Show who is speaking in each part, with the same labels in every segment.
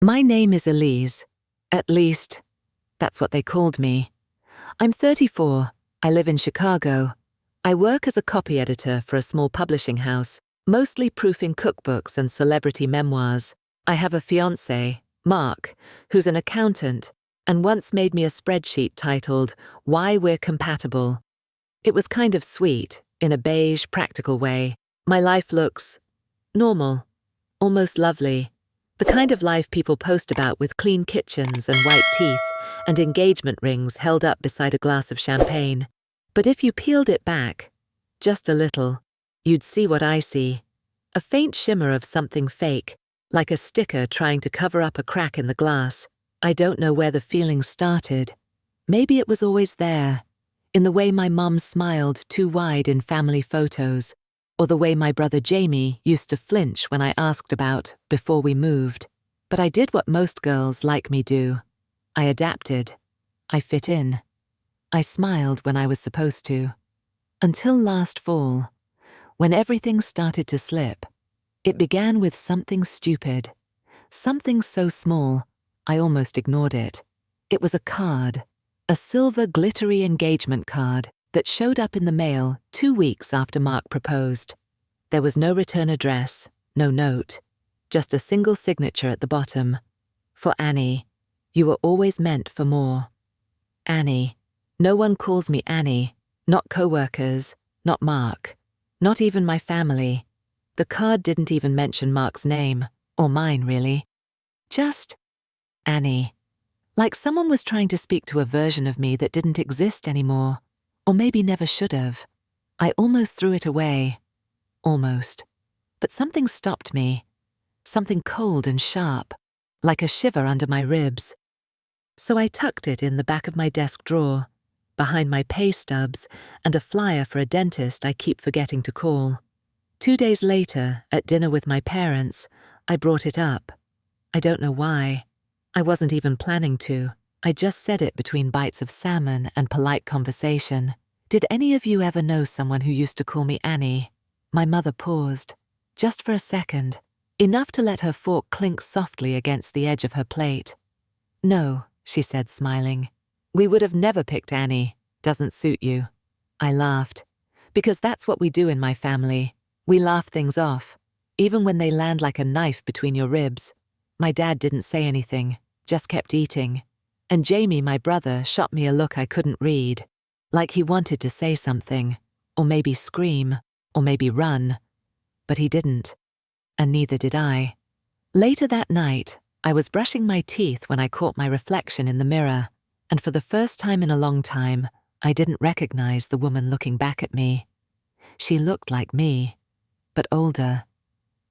Speaker 1: My name is Elise. At least, that's what they called me. I'm 34. I live in Chicago. I work as a copy editor for a small publishing house, mostly proofing cookbooks and celebrity memoirs. I have a fiancé, Mark, who's an accountant, and once made me a spreadsheet titled, "Why We're Compatible." It was kind of sweet, in a beige, practical way. My life looks normal, almost lovely. The kind of life people post about with clean kitchens and white teeth and engagement rings held up beside a glass of champagne. But if you peeled it back, just a little, you'd see what I see. A faint shimmer of something fake, like a sticker trying to cover up a crack in the glass. I don't know where the feeling started. Maybe it was always there, in the way my mum smiled too wide in family photos, or the way my brother Jamie used to flinch when I asked about before we moved. But I did what most girls like me do. I adapted. I fit in. I smiled when I was supposed to. Until last fall, when everything started to slip. It began with something stupid. Something so small, I almost ignored it. It was a card. A silver glittery engagement card that showed up in the mail 2 weeks after Mark proposed. There was no return address, no note, just a single signature at the bottom. For Annie, you were always meant for more. Annie. No one calls me Annie, not co-workers, not Mark, not even my family. The card didn't even mention Mark's name, or mine really. Just Annie. Like someone was trying to speak to a version of me that didn't exist anymore, or maybe never should have. I almost threw it away. Almost. But something stopped me. Something cold and sharp, like a shiver under my ribs. So I tucked it in the back of my desk drawer, behind my pay stubs and a flyer for a dentist I keep forgetting to call. 2 days later, at dinner with my parents, I brought it up. I don't know why. I wasn't even planning to. I just said it between bites of salmon and polite conversation. Did any of you ever know someone who used to call me Annie? My mother paused, just for a second, enough to let her fork clink softly against the edge of her plate. No, she said, smiling. We would have never picked Annie. Doesn't suit you. I laughed. Because that's what we do in my family. We laugh things off, even when they land like a knife between your ribs. My dad didn't say anything, just kept eating. And Jamie, my brother, shot me a look I couldn't read, like he wanted to say something, or maybe scream, or maybe run. But he didn't, and neither did I. Later that night, I was brushing my teeth when I caught my reflection in the mirror, and for the first time in a long time, I didn't recognize the woman looking back at me. She looked like me, but older.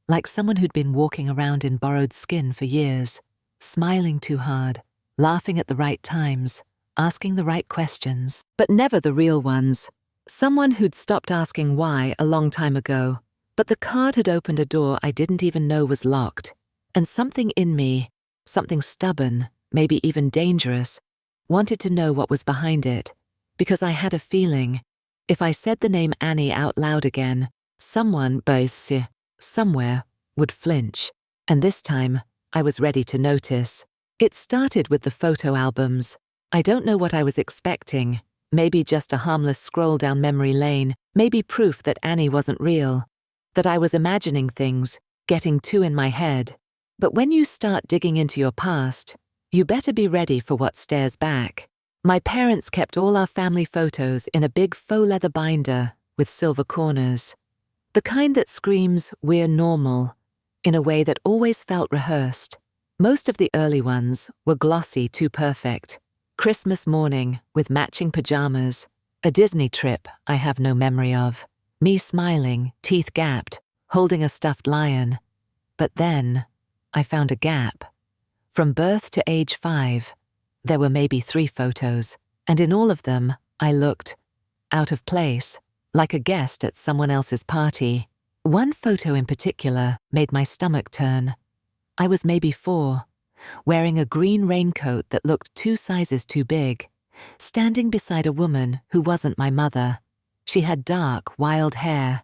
Speaker 1: Like someone who'd been walking around in borrowed skin for years, smiling too hard, laughing at the right times, asking the right questions, but never the real ones. Someone who'd stopped asking why a long time ago, but the card had opened a door I didn't even know was locked. And something in me, something stubborn, maybe even dangerous, wanted to know what was behind it, because I had a feeling, if I said the name Annie out loud again, someone, somewhere, would flinch. And this time, I was ready to notice. It started with the photo albums. I don't know what I was expecting. Maybe just a harmless scroll down memory lane, maybe proof that Annie wasn't real, that I was imagining things, getting too in my head. But when you start digging into your past, you better be ready for what stares back. My parents kept all our family photos in a big faux leather binder with silver corners. The kind that screams, "We're normal," in a way that always felt rehearsed. Most of the early ones were glossy too perfect. Christmas morning with matching pajamas. A Disney trip I have no memory of. Me smiling, teeth gapped, holding a stuffed lion. But then, I found a gap. From birth to age 5, there were maybe 3 photos, and in all of them, I looked out of place, like a guest at someone else's party. One photo in particular made my stomach turn. I was maybe 4, wearing a green raincoat that looked 2 sizes too big, standing beside a woman who wasn't my mother. She had dark, wild hair,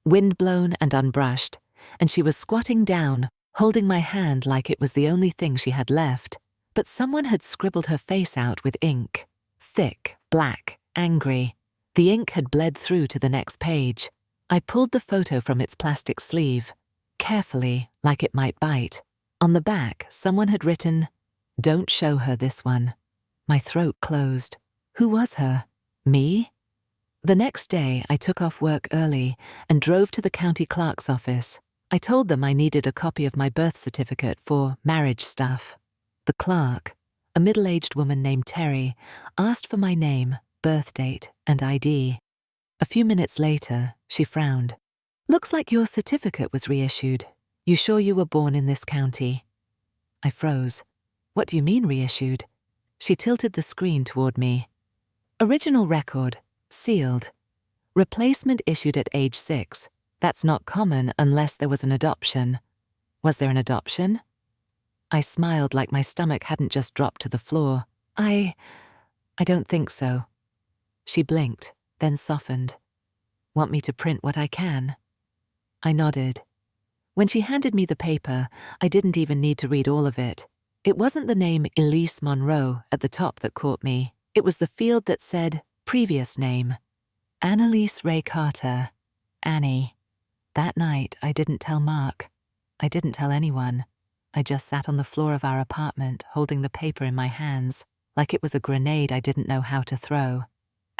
Speaker 1: windblown and unbrushed, and she was squatting down, holding my hand like it was the only thing she had left, but someone had scribbled her face out with ink. Thick, black, angry. The ink had bled through to the next page. I pulled the photo from its plastic sleeve, carefully, like it might bite. On the back, someone had written, "Don't show her this one." My throat closed. Who was her? Me? The next day, I took off work early and drove to the county clerk's office. I told them I needed a copy of my birth certificate for marriage stuff. The clerk, a middle-aged woman named Terry, asked for my name, birth date, and ID. A few minutes later, she frowned. "Looks like your certificate was reissued. You sure you were born in this county?" I froze. "What do you mean reissued?" She tilted the screen toward me. "Original record, sealed. Replacement issued at age 6. That's not common unless there was an adoption." Was there an adoption? I smiled like my stomach hadn't just dropped to the floor. I don't think so." She blinked, then softened. "Want me to print what I can?" I nodded. When she handed me the paper, I didn't even need to read all of it. It wasn't the name Elise Monroe at the top that caught me. It was the field that said, previous name. Annalise Ray Carter. Annie. That night, I didn't tell Mark. I didn't tell anyone. I just sat on the floor of our apartment, holding the paper in my hands, like it was a grenade I didn't know how to throw.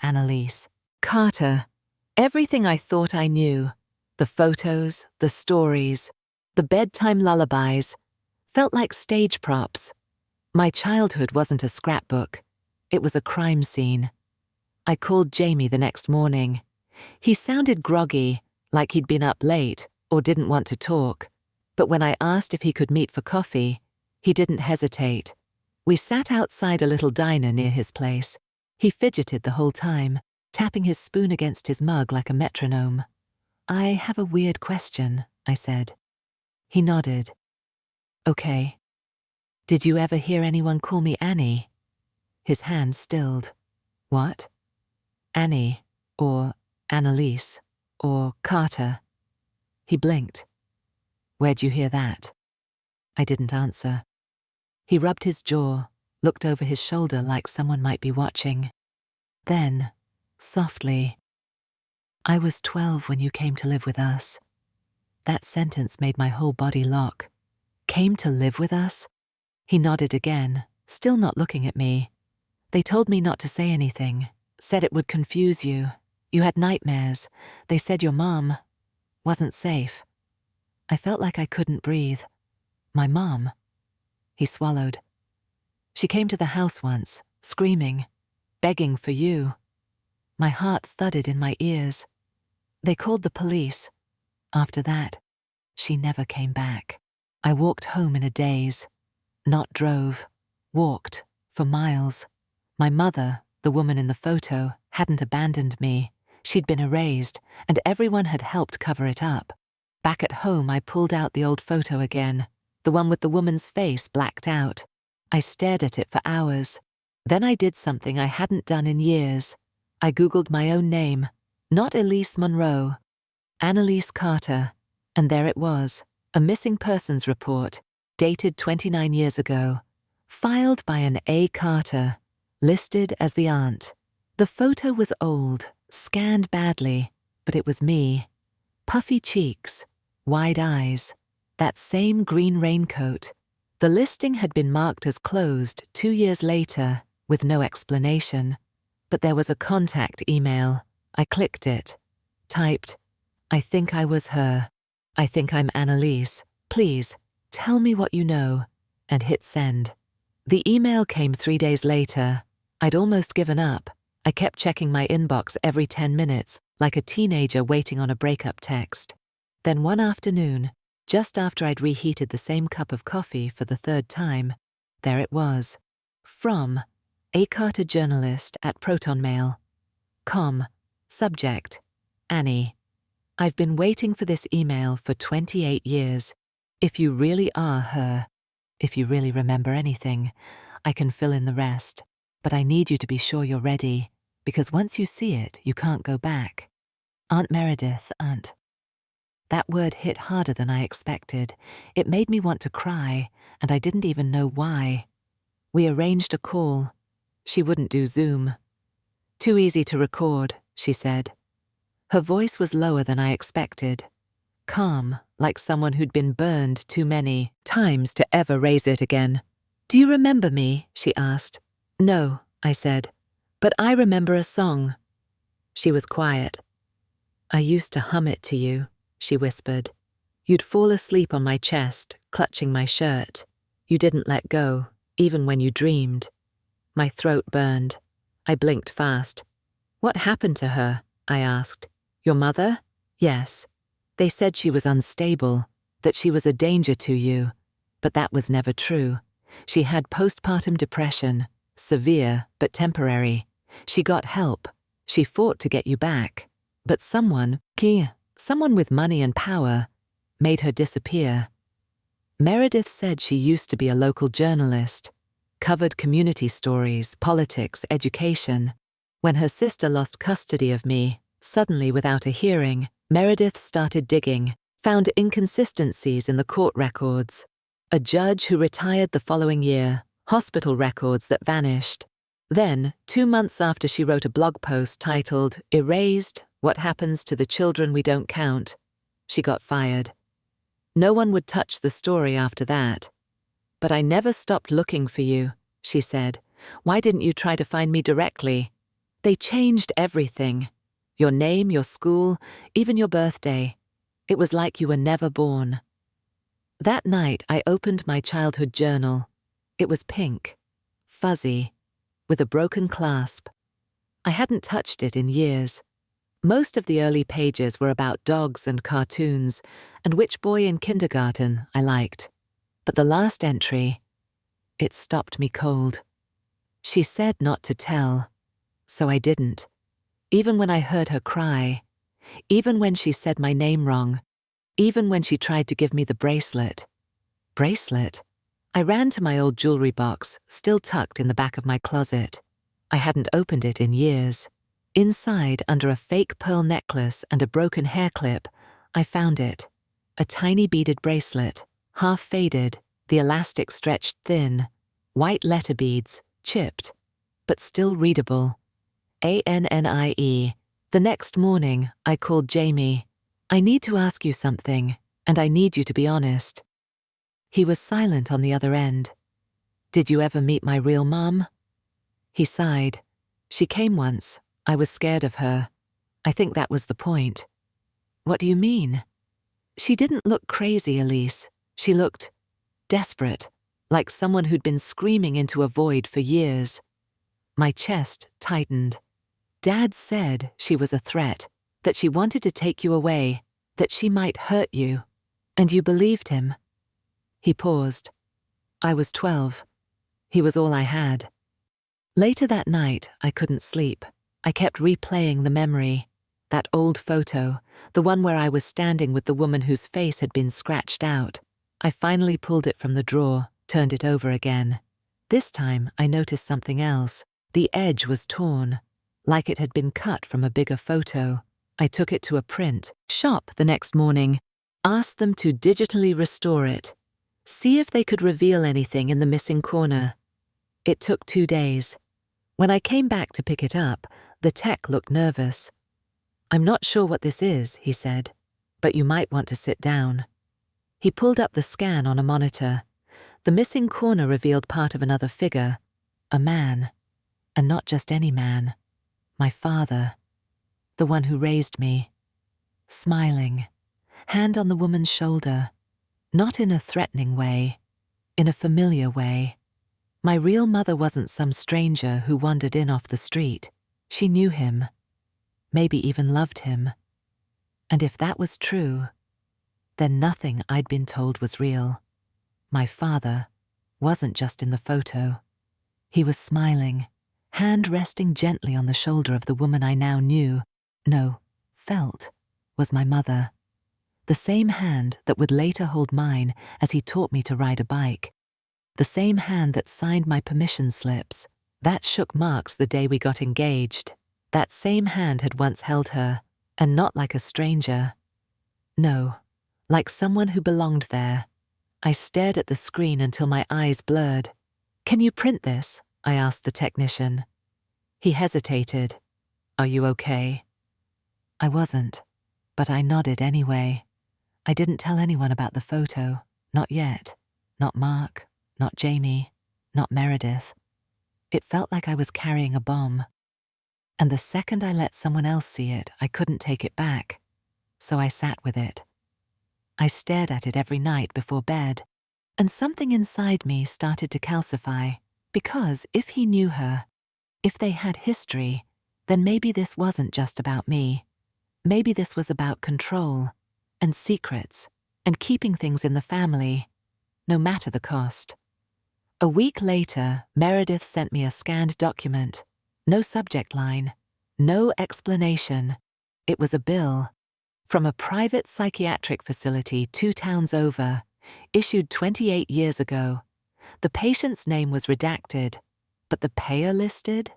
Speaker 1: Annalise. Carter. Everything I thought I knew. The photos, the stories, the bedtime lullabies, felt like stage props. My childhood wasn't a scrapbook. It was a crime scene. I called Jamie the next morning. He sounded groggy, like he'd been up late or didn't want to talk. But when I asked if he could meet for coffee, he didn't hesitate. We sat outside a little diner near his place. He fidgeted the whole time, tapping his spoon against his mug like a metronome. "I have a weird question," I said. He nodded. "Okay. Did you ever hear anyone call me Annie?" His hand stilled. "What?" "Annie, or Annalise, or Carter." He blinked. "Where'd you hear that?" I didn't answer. He rubbed his jaw, looked over his shoulder like someone might be watching. Then, softly, "I was 12 when you came to live with us." That sentence made my whole body lock. "Came to live with us?" He nodded again, still not looking at me. "They told me not to say anything, said it would confuse you. You had nightmares. They said your mom wasn't safe." I felt like I couldn't breathe. "My mom?" He swallowed. "She came to the house once, screaming, begging for you." My heart thudded in my ears. "They called the police. After that, she never came back." I walked home in a daze. Not drove. Walked, for miles. My mother, the woman in the photo, hadn't abandoned me. She'd been erased, and everyone had helped cover it up. Back at home, I pulled out the old photo again, the one with the woman's face blacked out. I stared at it for hours. Then I did something I hadn't done in years. I Googled my own name, not Elise Monroe, Annalise Carter, and there it was, a missing persons report, dated 29 years ago, filed by an A. Carter, listed as the aunt. The photo was old, scanned badly, but it was me. Puffy cheeks, wide eyes, that same green raincoat. The listing had been marked as closed 2 years later, with no explanation. But there was a contact email. I clicked it. Typed, "I think I was her. I think I'm Annalise. Please, tell me what you know," and hit send. The email came 3 days later. I'd almost given up. I kept checking my inbox every 10 minutes, like a teenager waiting on a breakup text. Then one afternoon, just after I'd reheated the same cup of coffee for the 3rd time, there it was. From A. Carter, journalist at ProtonMail. Subject, Annie. I've been waiting for this email for 28 years. If you really are her, if you really remember anything, I can fill in the rest. But I need you to be sure you're ready, because once you see it, you can't go back. Aunt Meredith, Aunt. That word hit harder than I expected. It made me want to cry, and I didn't even know why. We arranged a call. She wouldn't do Zoom. Too easy to record, she said. Her voice was lower than I expected. Calm, like someone who'd been burned too many times to ever raise it again. Do you remember me? She asked. No, I said. But I remember a song. She was quiet. I used to hum it to you, she whispered. You'd fall asleep on my chest, clutching my shirt. You didn't let go, even when you dreamed. My throat burned. I blinked fast. What happened to her? I asked. Your mother? Yes. They said she was unstable, that she was a danger to you. But that was never true. She had postpartum depression, severe but temporary. She got help. She fought to get you back. But someone with money and power, made her disappear. Meredith said she used to be a local journalist, covered community stories, politics, education. When her sister lost custody of me, suddenly without a hearing, Meredith started digging, found inconsistencies in the court records. A judge who retired the following year, hospital records that vanished. Then, 2 months after she wrote a blog post titled, "Erased, What Happens to the Children We Don't Count," she got fired. No one would touch the story after that. But I never stopped looking for you, she said. Why didn't you try to find me directly? They changed everything. Your name, your school, even your birthday. It was like you were never born. That night, I opened my childhood journal. It was pink, fuzzy, with a broken clasp. I hadn't touched it in years. Most of the early pages were about dogs and cartoons, and which boy in kindergarten I liked. But the last entry, it stopped me cold. She said not to tell, so I didn't. Even when I heard her cry, even when she said my name wrong, even when she tried to give me the bracelet. Bracelet? I ran to my old jewelry box, still tucked in the back of my closet. I hadn't opened it in years. Inside, under a fake pearl necklace and a broken hair clip, I found it. A tiny beaded bracelet, half faded, the elastic stretched thin, white letter beads, chipped, but still readable. ANNIE. The next morning, I called Jamie. I need to ask you something, and I need you to be honest. He was silent on the other end. Did you ever meet my real mom? He sighed. She came once. I was scared of her. I think that was the point. What do you mean? She didn't look crazy, Elise. She looked desperate, like someone who'd been screaming into a void for years. My chest tightened. Dad said she was a threat, that she wanted to take you away, that she might hurt you. And you believed him. He paused. I was 12. He was all I had. Later that night, I couldn't sleep. I kept replaying the memory. That old photo, the one where I was standing with the woman whose face had been scratched out. I finally pulled it from the drawer, turned it over again. This time, I noticed something else. The edge was torn, like it had been cut from a bigger photo. I took it to a print shop the next morning, asked them to digitally restore it, see if they could reveal anything in the missing corner. It took 2 days. When I came back to pick it up, the tech looked nervous. I'm not sure what this is, he said, but you might want to sit down. He pulled up the scan on a monitor. The missing corner revealed part of another figure, a man, and not just any man. My father, the one who raised me, smiling, hand on the woman's shoulder, not in a threatening way, in a familiar way. My real mother wasn't some stranger who wandered in off the street. She knew him, maybe even loved him. And if that was true, then nothing I'd been told was real. My father wasn't just in the photo. He was smiling, hand resting gently on the shoulder of the woman I now knew, felt, was my mother. The same hand that would later hold mine as he taught me to ride a bike. The same hand that signed my permission slips, that shook Mark's the day we got engaged. That same hand had once held her, and not like a stranger. No, like someone who belonged there. I stared at the screen until my eyes blurred. "Can you print this?" I asked the technician. He hesitated. "Are you okay?" I wasn't, but I nodded anyway. I didn't tell anyone about the photo. Not yet. Not Mark. Not Jamie. Not Meredith. It felt like I was carrying a bomb. And the second I let someone else see it, I couldn't take it back. So I sat with it. I stared at it every night before bed, and something inside me started to calcify, because if he knew her, if they had history, then maybe this wasn't just about me. Maybe this was about control, and secrets, and keeping things in the family, no matter the cost. A week later, Meredith sent me a scanned document. No subject line, no explanation. It was a bill from a private psychiatric facility 2 towns over, issued 28 years ago. The patient's name was redacted, but the payer listed?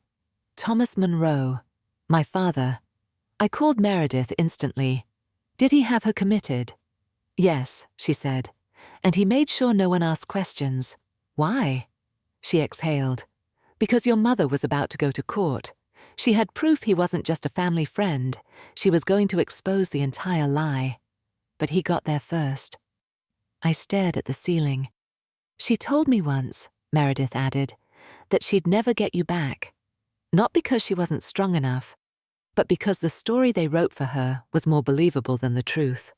Speaker 1: Thomas Monroe, my father. I called Meredith instantly. Did he have her committed? Yes, she said, and he made sure no one asked questions. Why? She exhaled. Because your mother was about to go to court. She had proof he wasn't just a family friend. She was going to expose the entire lie. But he got there first. I stared at the ceiling. She told me once, Meredith added, that she'd never get you back. Not because she wasn't strong enough, but because the story they wrote for her was more believable than the truth.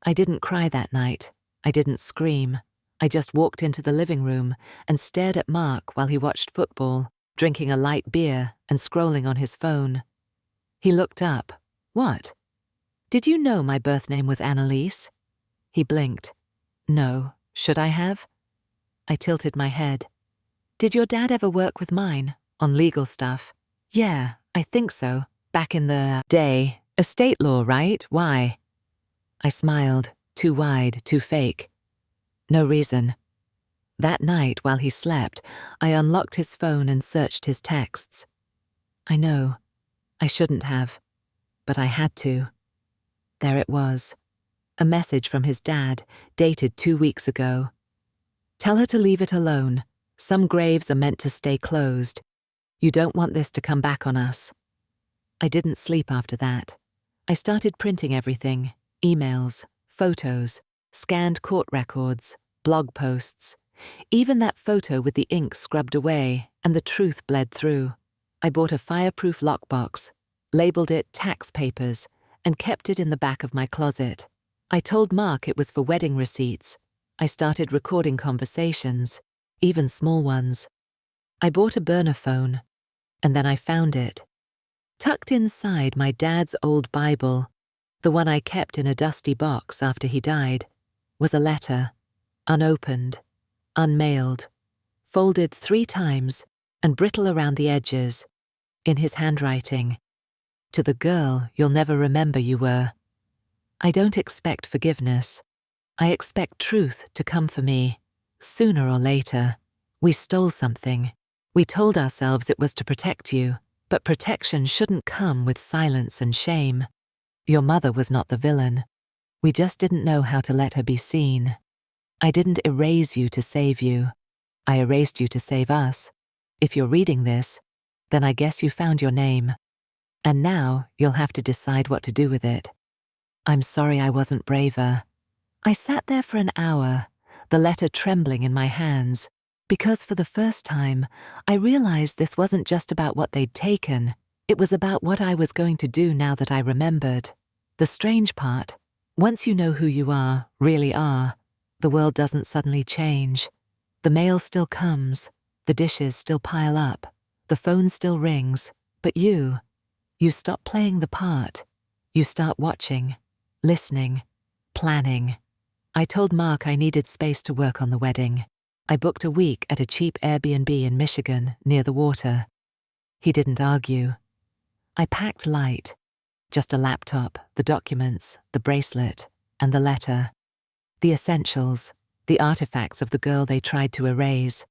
Speaker 1: I didn't cry that night. I didn't scream. I just walked into the living room and stared at Mark while he watched football, drinking a light beer and scrolling on his phone. He looked up. What? Did you know my birth name was Annalise? He blinked. No. Should I have? I tilted my head. Did your dad ever work with mine, on legal stuff? Yeah, I think so. Back in the day. Estate law, right? Why? I smiled. Too wide, too fake. No reason. That night, while he slept, I unlocked his phone and searched his texts. I know. I shouldn't have. But I had to. There it was. A message from his dad, dated 2 weeks ago. Tell her to leave it alone. Some graves are meant to stay closed. You don't want this to come back on us. I didn't sleep after that. I started printing everything. Emails, photos, scanned court records, blog posts. Even that photo with the ink scrubbed away and the truth bled through. I bought a fireproof lockbox, labeled it tax papers, and kept it in the back of my closet. I told Mark it was for wedding receipts. I started recording conversations, even small ones. I bought a burner phone, and then I found it. Tucked inside my dad's old Bible, the one I kept in a dusty box after he died, was a letter, unopened, unmailed, folded 3 times and brittle around the edges, in his handwriting. To the girl you'll never remember you were. I don't expect forgiveness. I expect truth to come for me, sooner or later. We stole something. We told ourselves it was to protect you, but protection shouldn't come with silence and shame. Your mother was not the villain. We just didn't know how to let her be seen. I didn't erase you to save you. I erased you to save us. If you're reading this, then I guess you found your name. And now you'll have to decide what to do with it. I'm sorry I wasn't braver. I sat there for an hour, the letter trembling in my hands, because for the first time, I realized this wasn't just about what they'd taken. It was about what I was going to do now that I remembered. The strange part, once you know who you are, really are, the world doesn't suddenly change. The mail still comes, the dishes still pile up, the phone still rings, but you stop playing the part. You start watching, listening, planning. I told Mark I needed space to work on the wedding. I booked a week at a cheap Airbnb in Michigan, near the water. He didn't argue. I packed light. Just a laptop, the documents, the bracelet, and the letter. The essentials, the artifacts of the girl they tried to erase.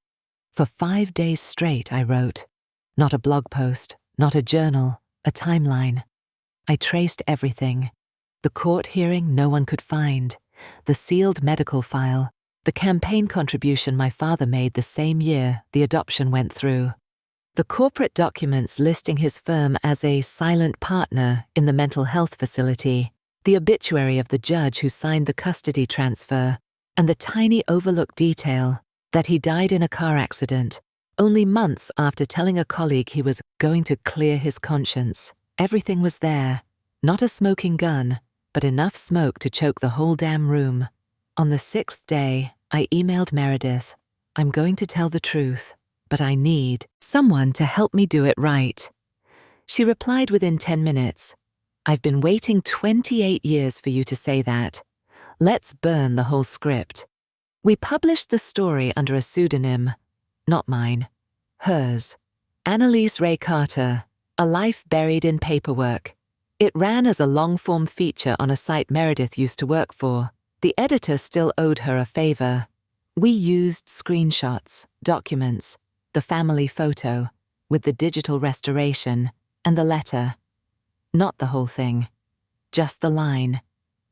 Speaker 1: For 5 days straight, I wrote. Not a blog post, not a journal, a timeline. I traced everything. The court hearing no one could find, the sealed medical file, the campaign contribution my father made the same year the adoption went through, the corporate documents listing his firm as a silent partner in the mental health facility, the obituary of the judge who signed the custody transfer, and the tiny overlooked detail that he died in a car accident only months after telling a colleague he was going to clear his conscience. Everything was there, not a smoking gun, but enough smoke to choke the whole damn room. On the 6th day, I emailed Meredith, "I'm going to tell the truth, but I need someone to help me do it right." She replied within 10 minutes, "I've been waiting 28 years for you to say that. Let's burn the whole script." We published the story under a pseudonym, not mine, hers. Annalise Ray Carter, A Life Buried in Paperwork. It ran as a long-form feature on a site Meredith used to work for. The editor still owed her a favor. We used screenshots, documents, the family photo, with the digital restoration, and the letter. Not the whole thing. Just the line,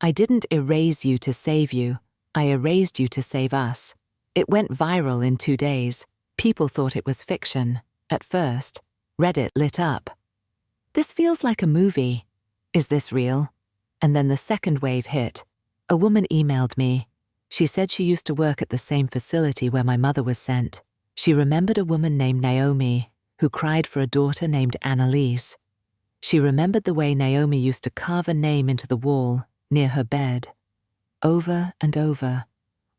Speaker 1: "I didn't erase you to save you, I erased you to save us." It went viral in 2 days. People thought it was fiction. At first, Reddit lit up. "This feels like a movie. Is this real?" And then the second wave hit. A woman emailed me. She said she used to work at the same facility where my mother was sent. She remembered a woman named Naomi, who cried for a daughter named Annalise. She remembered the way Naomi used to carve a name into the wall near her bed. Over and over.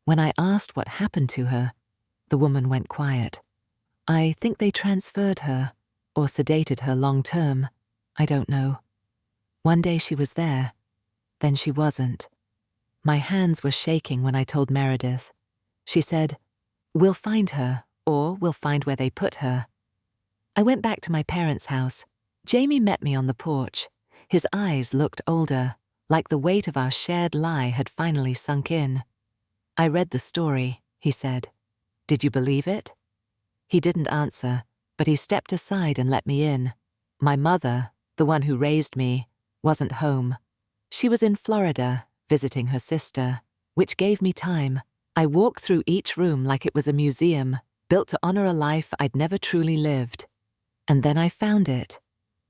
Speaker 1: When I asked what happened to her, the woman went quiet. I think they transferred her, or sedated her long term. I don't know. One day she was there, then she wasn't. My hands were shaking when I told Meredith. She said, "We'll find her, or we'll find where they put her." I went back to my parents' house. Jamie met me on the porch. His eyes looked older, like the weight of our shared lie had finally sunk in. "I read the story," he said. "Did you believe it?" He didn't answer, but he stepped aside and let me in. My mother, the one who raised me, wasn't home. She was in Florida, visiting her sister, which gave me time. I walked through each room like it was a museum, built to honor a life I'd never truly lived. And then I found it.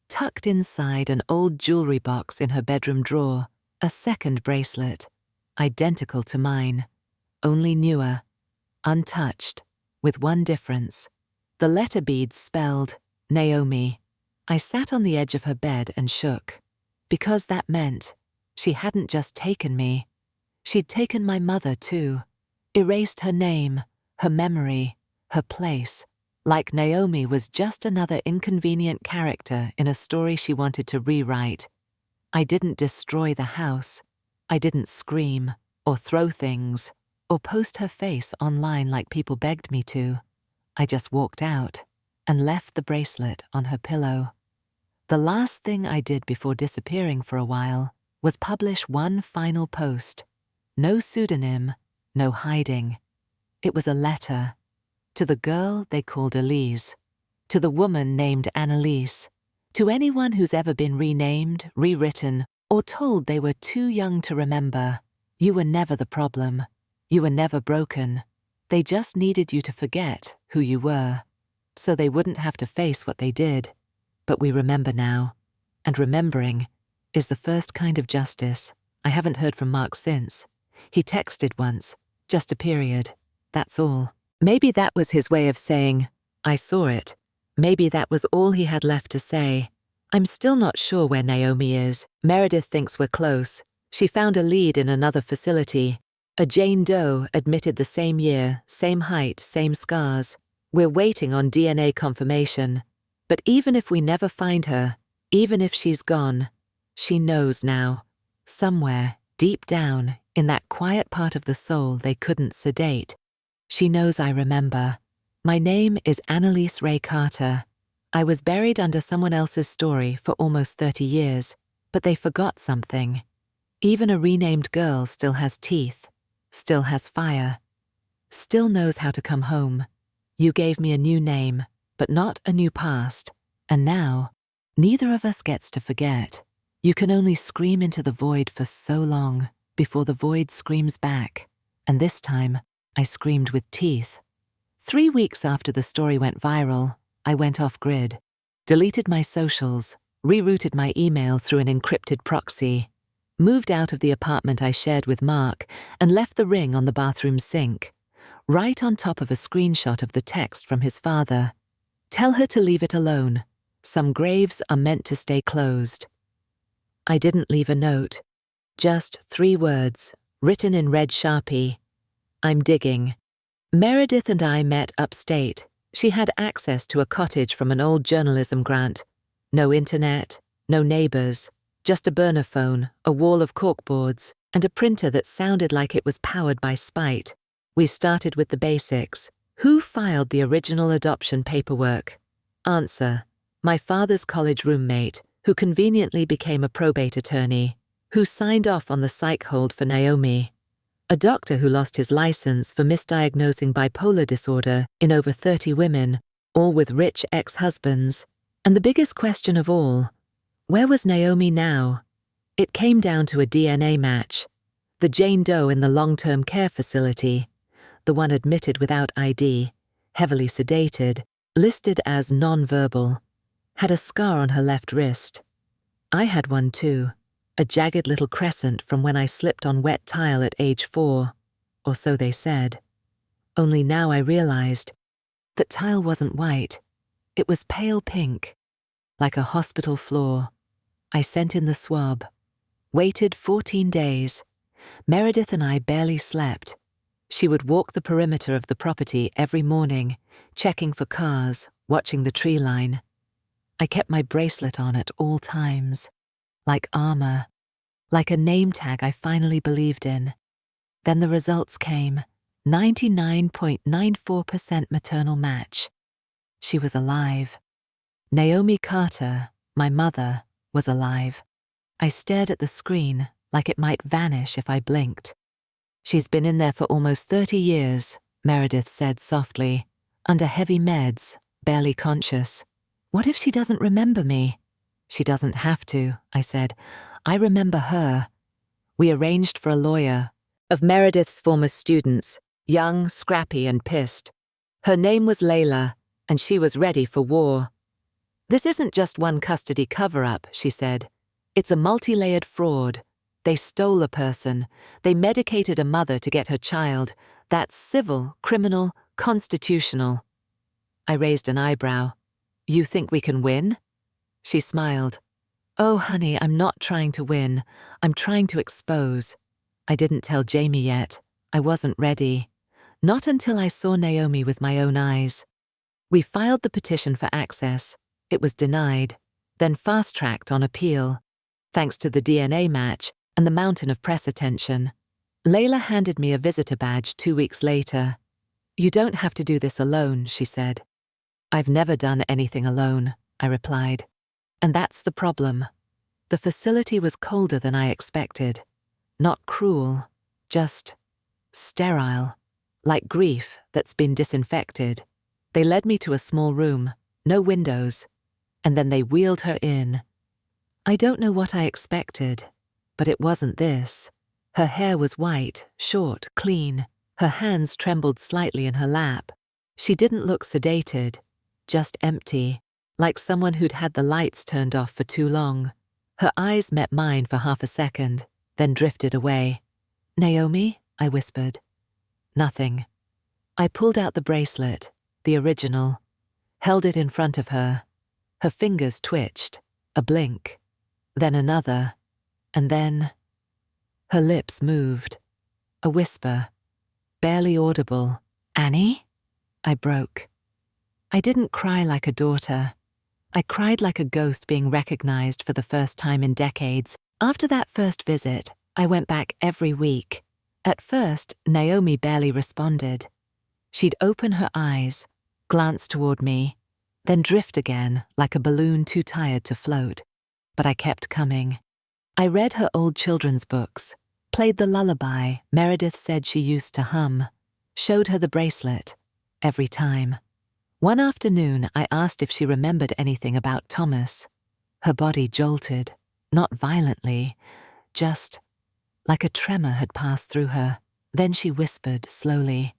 Speaker 1: Tucked inside an old jewelry box in her bedroom drawer, a second bracelet, identical to mine, only newer, untouched, with one difference. The letter beads spelled Naomi. I sat on the edge of her bed and shook, because that meant she hadn't just taken me. She'd taken my mother too, erased her name, her memory, her place, like Naomi was just another inconvenient character in a story she wanted to rewrite. I didn't destroy the house. I didn't scream, or throw things, or post her face online like people begged me to. I just walked out and left the bracelet on her pillow. The last thing I did before disappearing for a while was publish one final post. No pseudonym, no hiding. It was a letter. To the girl they called Elise. To the woman named Annalise. To anyone who's ever been renamed, rewritten, or told they were too young to remember. You were never the problem. You were never broken. They just needed you to forget who you were, so they wouldn't have to face what they did. But we remember now, and remembering is the first kind of justice. I haven't heard from Mark since. He texted once, just a period, that's all. Maybe that was his way of saying, "I saw it." Maybe that was all he had left to say. I'm still not sure where Naomi is. Meredith thinks we're close. She found a lead in another facility. A Jane Doe admitted the same year, same height, same scars. We're waiting on DNA confirmation. But even if we never find her, even if she's gone, she knows now. Somewhere, deep down, in that quiet part of the soul they couldn't sedate, she knows I remember. My name is Annalise Ray Carter. I was buried under someone else's story for almost 30 years, but they forgot something. Even a renamed girl still has teeth, still has fire, still knows how to come home. You gave me a new name, but not a new past. And now, neither of us gets to forget. You can only scream into the void for so long before the void screams back, and this time I screamed with teeth. 3 weeks after the story went viral, I went off-grid, deleted my socials, rerouted my email through an encrypted proxy, moved out of the apartment I shared with Mark, and left the ring on the bathroom sink, right on top of a screenshot of the text from his father. "Tell her to leave it alone. Some graves are meant to stay closed." I didn't leave a note, just 3 words, written in red Sharpie. "I'm digging." Meredith and I met upstate. She had access to a cottage from an old journalism grant. No internet, no neighbors, just a burner phone, a wall of corkboards, and a printer that sounded like it was powered by spite. We started with the basics. Who filed the original adoption paperwork? Answer: my father's college roommate, who conveniently became a probate attorney, who signed off on the psych hold for Naomi. A doctor who lost his license for misdiagnosing bipolar disorder in over 30 women, all with rich ex-husbands. And the biggest question of all, where was Naomi now? It came down to a DNA match. The Jane Doe in the long-term care facility, the one admitted without ID, heavily sedated, listed as non-verbal, had a scar on her left wrist. I had one too, a jagged little crescent from when I slipped on wet tile at age 4, or so they said. Only now I realized that tile wasn't white. It was pale pink, like a hospital floor. I sent in the swab, waited 14 days. Meredith and I barely slept. She would walk the perimeter of the property every morning, checking for cars, watching the tree line. I kept my bracelet on at all times, like armor, like a name tag I finally believed in. Then the results came, 99.94% maternal match. She was alive. Naomi Carter, my mother, was alive. I stared at the screen like it might vanish if I blinked. "She's been in there for almost 30 years, Meredith said softly, under heavy meds, barely conscious. "What if she doesn't remember me?" "She doesn't have to," I said. "I remember her." We arranged for a lawyer, of Meredith's former students, young, scrappy, and pissed. Her name was Layla, and she was ready for war. "This isn't just one custody cover-up," she said. "It's a multi-layered fraud. They stole a person. They medicated a mother to get her child. That's civil, criminal, constitutional." I raised an eyebrow. "You think we can win?" She smiled. "Oh, honey, I'm not trying to win. I'm trying to expose." I didn't tell Jamie yet. I wasn't ready. Not until I saw Naomi with my own eyes. We filed the petition for access. It was denied, then fast-tracked on appeal, thanks to the DNA match and the mountain of press attention. Layla handed me a visitor badge 2 weeks later. "You don't have to do this alone," she said. "I've never done anything alone," I replied. And that's the problem. The facility was colder than I expected. Not cruel, just sterile, like grief that's been disinfected. They led me to a small room, no windows, and then they wheeled her in. I don't know what I expected, but it wasn't this. Her hair was white, short, clean. Her hands trembled slightly in her lap. She didn't look sedated, just empty, like someone who'd had the lights turned off for too long. Her eyes met mine for half a second, then drifted away. "Naomi?" I whispered. Nothing. I pulled out the bracelet, the original, held it in front of her. Her fingers twitched, a blink, then another, and then her lips moved. A whisper, barely audible. "Annie?" I broke. I didn't cry like a daughter. I cried like a ghost being recognized for the first time in decades. After that first visit, I went back every week. At first, Naomi barely responded. She'd open her eyes, glance toward me, then drift again like a balloon too tired to float. But I kept coming. I read her old children's books, played the lullaby Meredith said she used to hum, showed her the bracelet, every time. One afternoon, I asked if she remembered anything about Thomas. Her body jolted. Not violently, just like a tremor had passed through her. Then she whispered slowly,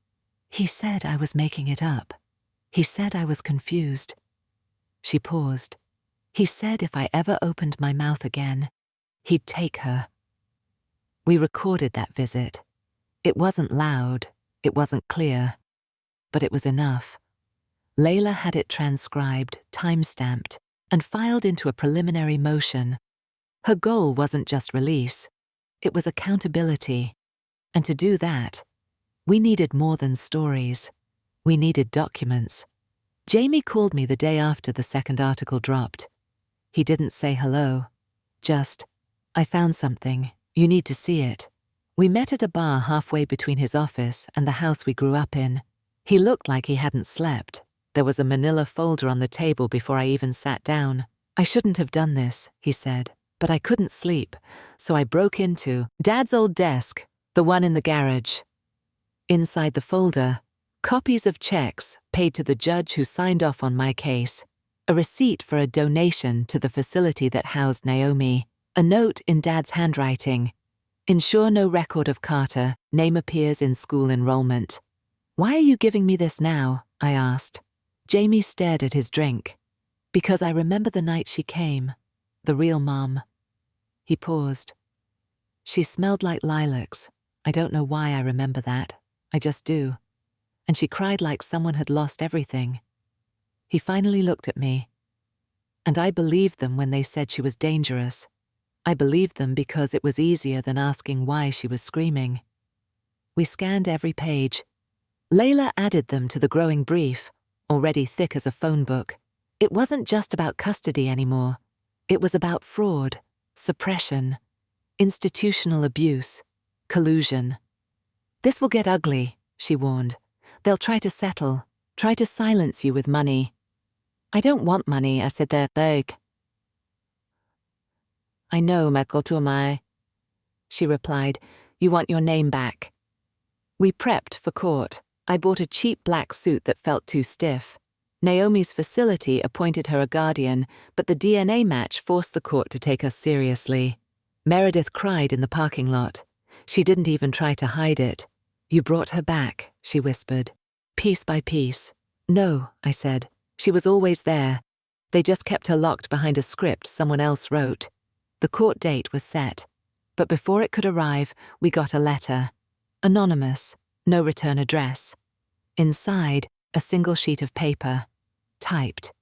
Speaker 1: "He said I was making it up. He said I was confused." She paused. "He said if I ever opened my mouth again, he'd take her." We recorded that visit. It wasn't loud, it wasn't clear, but it was enough. Layla had it transcribed, time-stamped, and filed into a preliminary motion. Her goal wasn't just release, it was accountability. And to do that, we needed more than stories. We needed documents. Jamie called me the day after the second article dropped. He didn't say hello, just, "I found something. You need to see it." We met at a bar halfway between his office and the house we grew up in. He looked like he hadn't slept. There was a manila folder on the table before I even sat down. "I shouldn't have done this," he said, "but I couldn't sleep, so I broke into Dad's old desk, the one in the garage." Inside the folder, copies of checks paid to the judge who signed off on my case, a receipt for a donation to the facility that housed Naomi, a note in Dad's handwriting. "Ensure no record of Carter, name appears in school enrollment." "Why are you giving me this now?" I asked. Jamie stared at his drink. "Because I remember the night she came, the real Mom." He paused. "She smelled like lilacs. I don't know why I remember that. I just do. And she cried like someone had lost everything." He finally looked at me. "And I believed them when they said she was dangerous. I believed them because it was easier than asking why she was screaming." We scanned every page. Layla added them to the growing brief, already thick as a phone book. It wasn't just about custody anymore. It was about fraud, suppression, institutional abuse, collusion. "This will get ugly," she warned. "They'll try to settle, try to silence you with money." "I don't want money," I said. "They're big." "I know, Makotumai," she replied. "You want your name back." We prepped for court. I bought a cheap black suit that felt too stiff. Naomi's facility appointed her a guardian, but the DNA match forced the court to take us seriously. Meredith cried in the parking lot. She didn't even try to hide it. "You brought her back," she whispered, "piece by piece." "No," I said. "She was always there. They just kept her locked behind a script someone else wrote." The court date was set, but before it could arrive, we got a letter. Anonymous, no return address. Inside, a single sheet of paper, typed.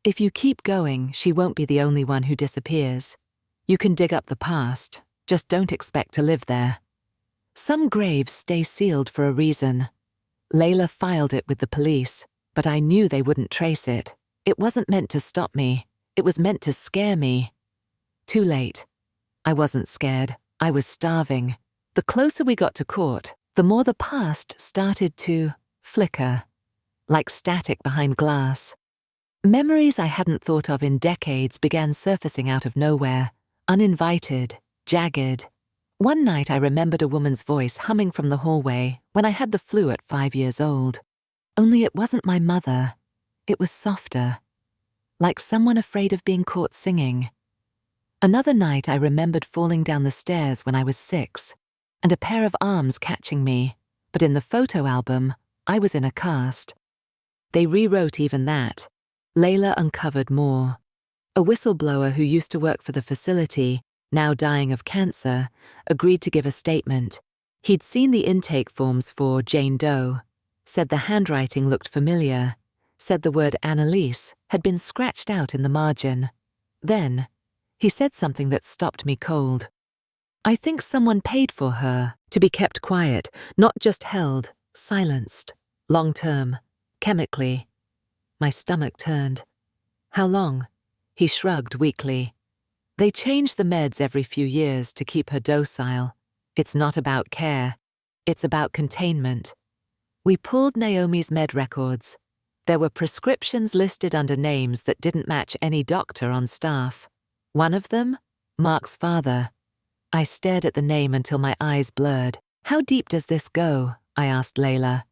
Speaker 1: "If you keep going, she won't be the only one who disappears. You can dig up the past, just don't expect to live there. Some graves stay sealed for a reason." Layla filed it with the police, but I knew they wouldn't trace it. It wasn't meant to stop me. It was meant to scare me. Too late. I wasn't scared. I was starving. The closer we got to court, the more the past started to flicker, like static behind glass. Memories I hadn't thought of in decades began surfacing out of nowhere, uninvited, jagged. One night I remembered a woman's voice humming from the hallway when I had the flu at 5 years old. Only it wasn't my mother. It was softer, like someone afraid of being caught singing. Another night I remembered falling down the stairs when I was 6, and a pair of arms catching me, but in the photo album, I was in a cast. They rewrote even that. Layla uncovered more. A whistleblower who used to work for the facility, now dying of cancer, agreed to give a statement. He'd seen the intake forms for Jane Doe, said the handwriting looked familiar, said the word Annalise had been scratched out in the margin. Then, he said something that stopped me cold. "I think someone paid for her to be kept quiet, not just held, silenced, long-term, chemically." My stomach turned. "How long?" He shrugged weakly. "They change the meds every few years to keep her docile. It's not about care. It's about containment." We pulled Naomi's med records. There were prescriptions listed under names that didn't match any doctor on staff. One of them, Mark's father. I stared at the name until my eyes blurred. "How deep does this go?" I asked Layla.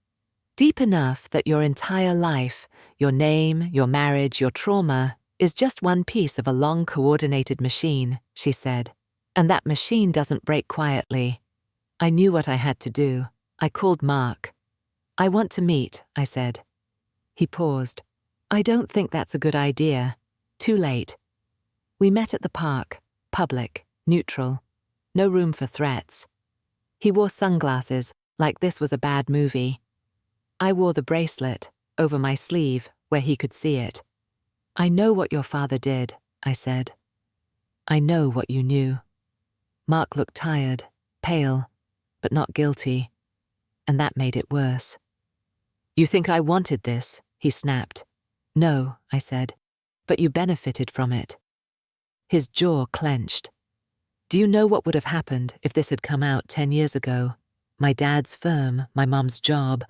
Speaker 1: "Deep enough that your entire life, your name, your marriage, your trauma, is just one piece of a long coordinated machine, she said. And that machine doesn't break quietly. I knew what I had to do. I called Mark. I want to meet, I said. He paused. I don't think that's a good idea. Too late. We met at the park, public, neutral. No room for threats. He wore sunglasses, like this was a bad movie. I wore the bracelet, over my sleeve, where he could see it. I know what your father did, I said. I know what you knew. Mark looked tired, pale, but not guilty, and that made it worse. You think I wanted this? He snapped. No, I said, but you benefited from it. His jaw clenched. Do you know what would have happened if this had come out 10 years ago? My dad's firm, my mum's job,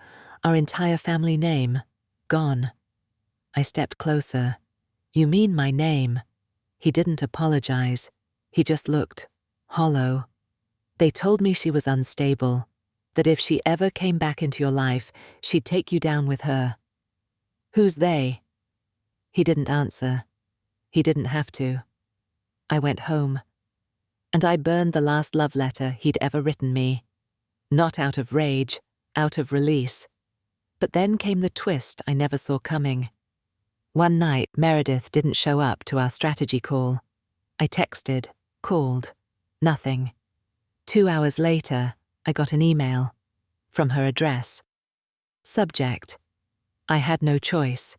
Speaker 1: our entire family name, gone. I stepped closer. You mean my name? He didn't apologize. He just looked hollow. They told me she was unstable, that if she ever came back into your life, she'd take you down with her. Who's they? He didn't answer. He didn't have to. I went home, and I burned the last love letter he'd ever written me. Not out of rage, out of release. But then came the twist I never saw coming. One night, Meredith didn't show up to our strategy call. I texted, called, nothing. 2 hours later, I got an email from her address. Subject: I had no choice.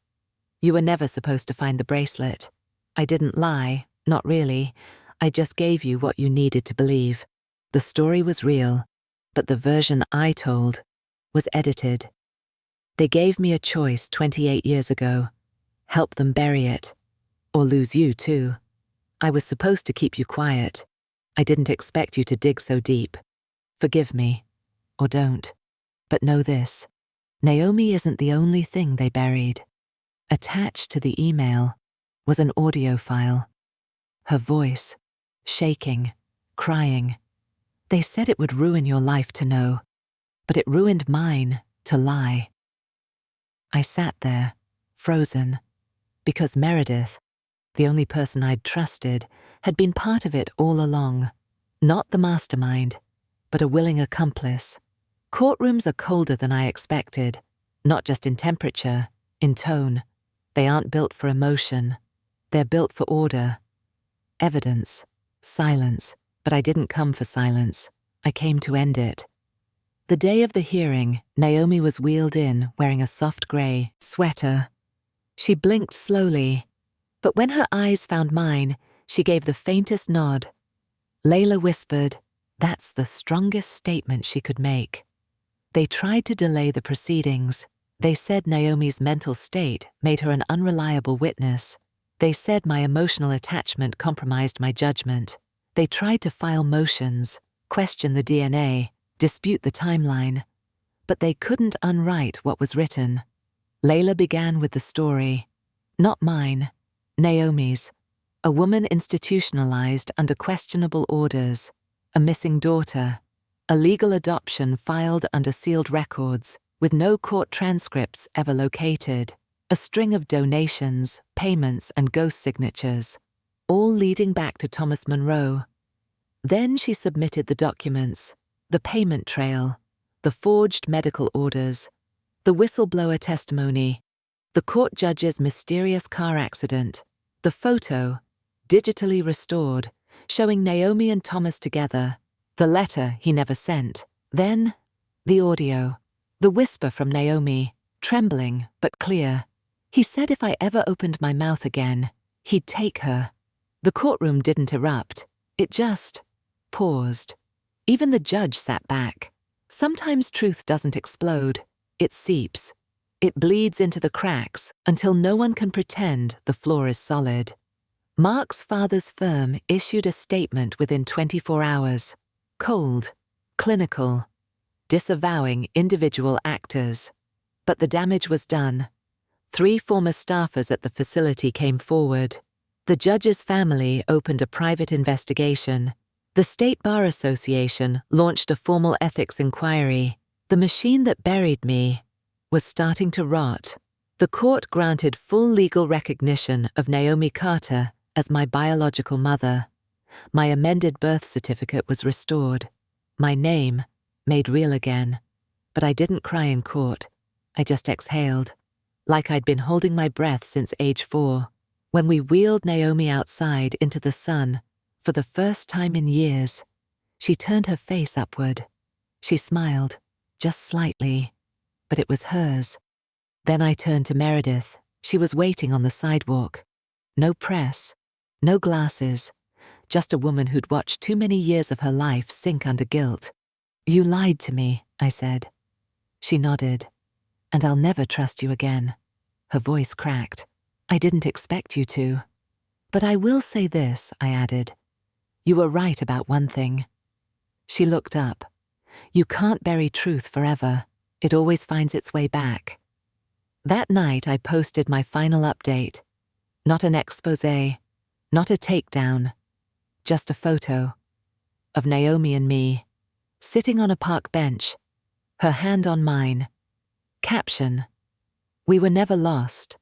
Speaker 1: You were never supposed to find the bracelet. I didn't lie, not really. I just gave you what you needed to believe. The story was real, but the version I told was edited. They gave me a choice 28 years ago. Help them bury it, or lose you too. I was supposed to keep you quiet. I didn't expect you to dig so deep. Forgive me, or don't. But know this, Naomi isn't the only thing they buried. Attached to the email was an audio file. Her voice, shaking, crying. They said it would ruin your life to know, but it ruined mine to lie. I sat there, frozen, because Meredith, the only person I'd trusted, had been part of it all along. Not the mastermind, but a willing accomplice. Courtrooms are colder than I expected, not just in temperature, in tone. They aren't built for emotion. They're built for order. Evidence, silence, but I didn't come for silence. I came to end it. The day of the hearing, Naomi was wheeled in wearing a soft grey sweater. She blinked slowly, but when her eyes found mine, she gave the faintest nod. Layla whispered, "That's the strongest statement she could make." They tried to delay the proceedings. They said Naomi's mental state made her an unreliable witness. They said my emotional attachment compromised my judgment. They tried to file motions, question the DNA, dispute the timeline. But they couldn't unwrite what was written. Layla began with the story. Not mine, Naomi's. A woman institutionalized under questionable orders. A missing daughter. A legal adoption filed under sealed records, with no court transcripts ever located. A string of donations, payments, and ghost signatures, all leading back to Thomas Monroe. Then she submitted the documents, the payment trail, the forged medical orders, the whistleblower testimony, the court judge's mysterious car accident, the photo, digitally restored, showing Naomi and Thomas together, the letter he never sent, then the audio, the whisper from Naomi, trembling but clear. He said if I ever opened my mouth again, he'd take her. The courtroom didn't erupt. It just paused. Even the judge sat back. Sometimes truth doesn't explode. It seeps. It bleeds into the cracks until no one can pretend the floor is solid. Mark's father's firm issued a statement within 24 hours. Cold, clinical, disavowing individual actors. But the damage was done. 3 former staffers at the facility came forward. The judge's family opened a private investigation. The State Bar Association launched a formal ethics inquiry. The machine that buried me was starting to rot, The court granted full legal recognition of Naomi Carter as my biological mother. My amended birth certificate was restored. My name made real again. But I didn't cry in court. I just exhaled, like I'd been holding my breath since age 4. When we wheeled Naomi outside into the sun, for the first time in years, she turned her face upward. She smiled, just slightly, but it was hers. Then I turned to Meredith. She was waiting on the sidewalk. No press, no glasses, just a woman who'd watched too many years of her life sink under guilt. "You lied to me," I said. She nodded. "And I'll never trust you again." Her voice cracked. "I didn't expect you to. But I will say this," I added. "You were right about one thing." She looked up. "You can't bury truth forever. It always finds its way back." That night I posted my final update. Not an exposé, not a takedown, just a photo of Naomi and me, sitting on a park bench, her hand on mine. Caption: "We were never lost,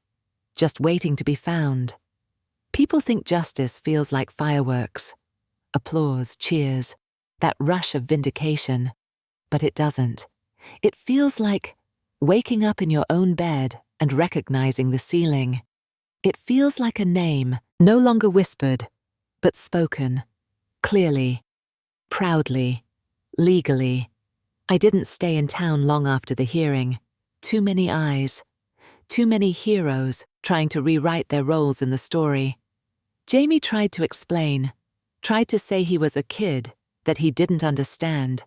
Speaker 1: just waiting to be found." People think justice feels like fireworks. Applause, cheers, that rush of vindication. But it doesn't. It feels like waking up in your own bed and recognizing the ceiling. It feels like a name, no longer whispered, but spoken, clearly, proudly, legally. I didn't stay in town long after the hearing. Too many eyes, too many heroes trying to rewrite their roles in the story. Jamie tried to explain, tried to say he was a kid, that he didn't understand.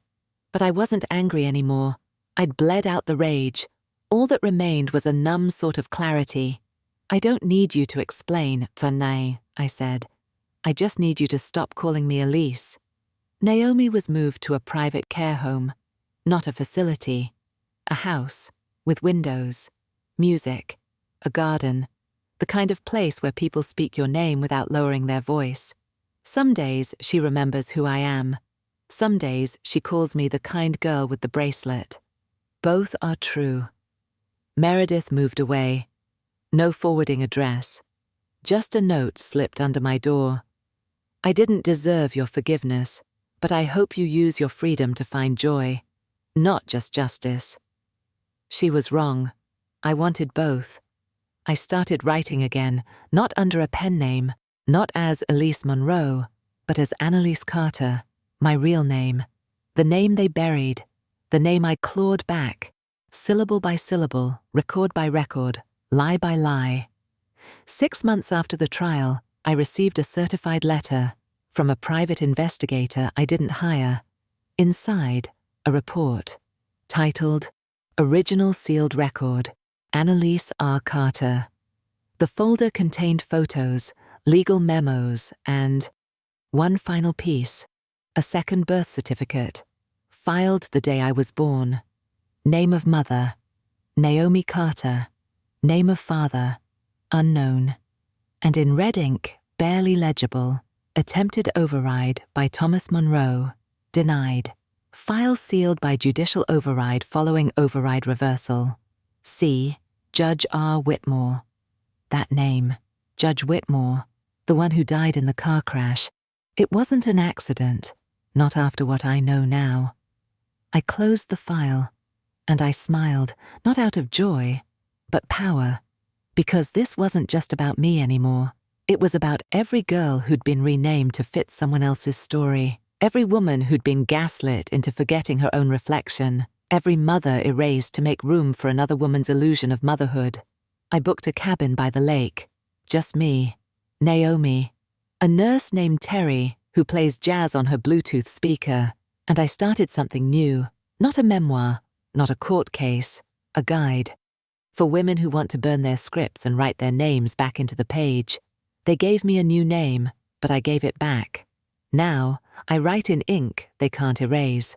Speaker 1: But I wasn't angry anymore. I'd bled out the rage. All that remained was a numb sort of clarity. "I don't need you to explain, Tanai," I said. "I just need you to stop calling me Elise." Naomi was moved to a private care home, not a facility. A house, with windows, music, a garden, the kind of place where people speak your name without lowering their voice. Some days she remembers who I am. Some days she calls me the kind girl with the bracelet. Both are true. Meredith moved away. No forwarding address. Just a note slipped under my door. "I didn't deserve your forgiveness, but I hope you use your freedom to find joy, not just justice." She was wrong. I wanted both. I started writing again, not under a pen name, not as Elise Monroe, but as Annalise Carter, my real name. The name they buried, the name I clawed back, syllable by syllable, record by record, lie by lie. 6 months after the trial, I received a certified letter from a private investigator I didn't hire. Inside, a report titled "Original Sealed Record, Annalise R. Carter." The folder contained photos, legal memos, and one final piece, a second birth certificate, filed the day I was born. Name of mother, Naomi Carter. Name of father, unknown. And in red ink, barely legible, attempted override by Thomas Monroe, denied. File sealed by judicial override following override reversal. C. Judge R. Whitmore. That name, Judge Whitmore, the one who died in the car crash. It wasn't an accident, not after what I know now. I closed the file, and I smiled, not out of joy, but power, because this wasn't just about me anymore. It was about every girl who'd been renamed to fit someone else's story, every woman who'd been gaslit into forgetting her own reflection, every mother erased to make room for another woman's illusion of motherhood. I booked a cabin by the lake. Just me, Naomi, a nurse named Terry who plays jazz on her Bluetooth speaker, and I started something new, not a memoir, not a court case, a guide. For women who want to burn their scripts and write their names back into the page. They gave me a new name, but I gave it back. Now, I write in ink they can't erase.